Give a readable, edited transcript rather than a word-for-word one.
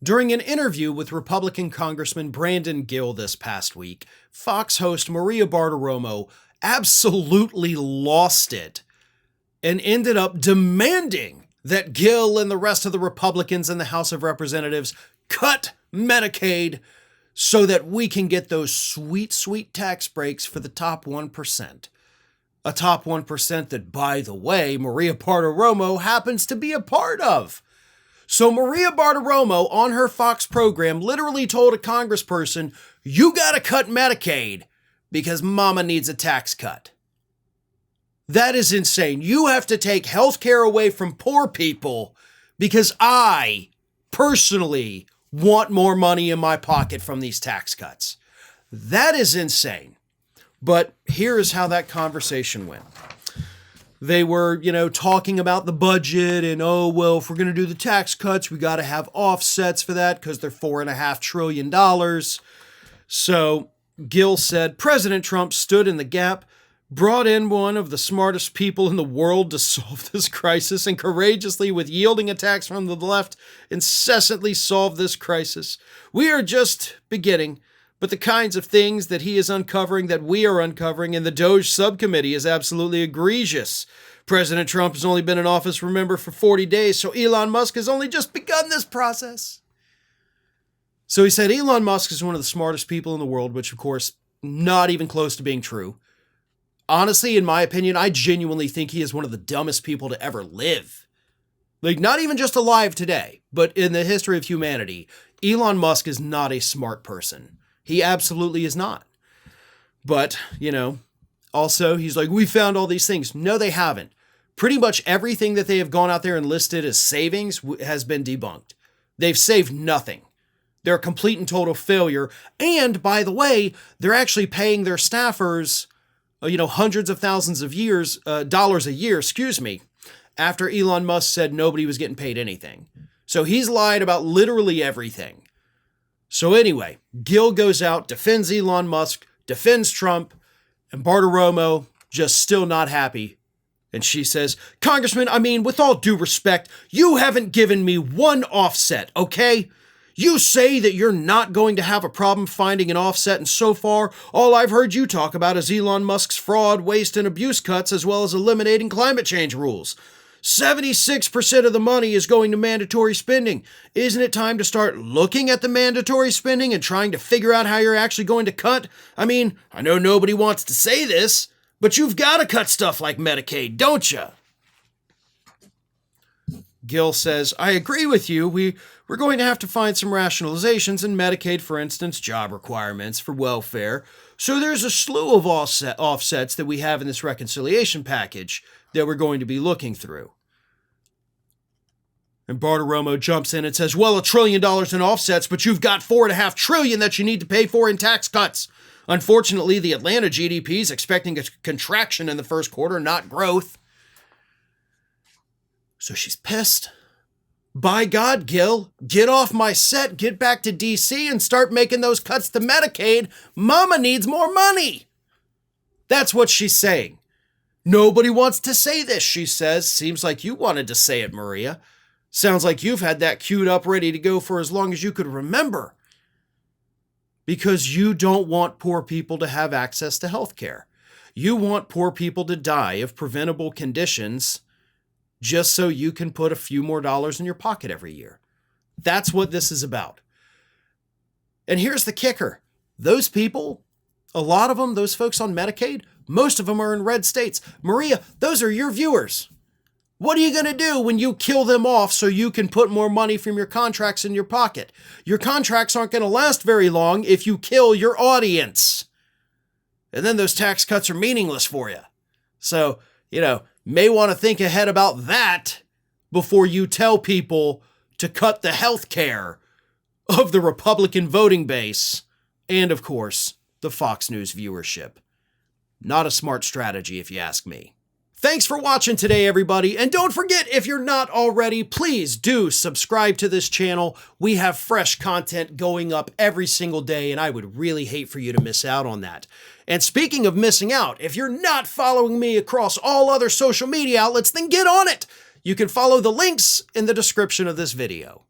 During an interview with Republican Congressman Brandon Gill this past week, Fox host Maria Bartiromo absolutely lost it and ended up demanding that Gill and the rest of the Republicans in the House of Representatives cut Medicaid so that we can get those sweet, sweet tax breaks for the top 1%. A top 1% that, by the way, Maria Bartiromo happens to be a part of. So Maria Bartiromo on her Fox program literally told a congressperson, you gotta cut Medicaid because mama needs a tax cut. That is insane. You have to take health care away from poor people because I personally want more money in my pocket from these tax cuts. That is insane. But here's how that conversation went. They were, talking about the budget and, if we're going to do the tax cuts, we got to have offsets for that because they're $4.5 trillion. So Gill said, President Trump stood in the gap, brought in one of the smartest people in the world to solve this crisis, and courageously, with yielding attacks from the left, incessantly solved this crisis. We are just beginning. But the kinds of things that he is uncovering, that we are uncovering in the DOJ subcommittee is absolutely egregious. President Trump has only been in office, remember, for 40 days, so Elon Musk has only just begun this process. So he said Elon Musk is one of the smartest people in the world, which, of course, not even close to being true. Honestly, in my opinion, I genuinely think he is one of the dumbest people to ever live. Like, not even just alive today, but in the history of humanity, Elon Musk is not a smart person. He absolutely is not. But, also he's like, we found all these things. No, they haven't. Pretty much everything that they have gone out there and listed as savings has been debunked. They've saved nothing. They're a complete and total failure. And by the way, they're actually paying their staffers, hundreds of thousands of dollars a year, after Elon Musk said nobody was getting paid anything. So he's lied about literally everything. So anyway, Gill goes out, defends Elon Musk, defends Trump, and Bartiromo just still not happy. And she says, Congressman, with all due respect, you haven't given me one offset, okay? You say that you're not going to have a problem finding an offset, and so far, all I've heard you talk about is Elon Musk's fraud, waste, and abuse cuts, as well as eliminating climate change rules. 76% of the money is going to mandatory spending. Isn't it time to start looking at the mandatory spending and trying to figure out how you're actually going to cut? I know nobody wants to say this, but you've got to cut stuff like Medicaid, don't you? Gill says, I agree with you. We're going to have to find some rationalizations in Medicaid, for instance, job requirements for welfare. So there's a slew of offsets that we have in this reconciliation package that we're going to be looking through. And Bartiromo jumps in and says, well, $1 trillion in offsets, but you've got $4.5 trillion that you need to pay for in tax cuts. Unfortunately, the Atlanta GDP is expecting a contraction in the first quarter, not growth. So she's pissed. By God, Gill, get off my set, get back to D.C. and start making those cuts to Medicaid. Mama needs more money. That's what she's saying. Nobody wants to say this, she says. Seems like you wanted to say it, Maria. Sounds like you've had that queued up ready to go for as long as you could remember. Because you don't want poor people to have access to health care. You want poor people to die of preventable conditions just so you can put a few more dollars in your pocket every year. That's what this is about. And here's the kicker. Those people, a lot of them, those folks on Medicaid, most of them are in red states. Maria, those are your viewers. What are you going to do when you kill them off so you can put more money from your contracts in your pocket? Your contracts aren't going to last very long if you kill your audience. And then those tax cuts are meaningless for you. So, may want to think ahead about that before you tell people to cut the health care of the Republican voting base and, of course, the Fox News viewership. Not a smart strategy, if you ask me. Thanks for watching today, everybody. And don't forget, if you're not already, please do subscribe to this channel. We have fresh content going up every single day, and I would really hate for you to miss out on that. And speaking of missing out, if you're not following me across all other social media outlets, then get on it. You can follow the links in the description of this video.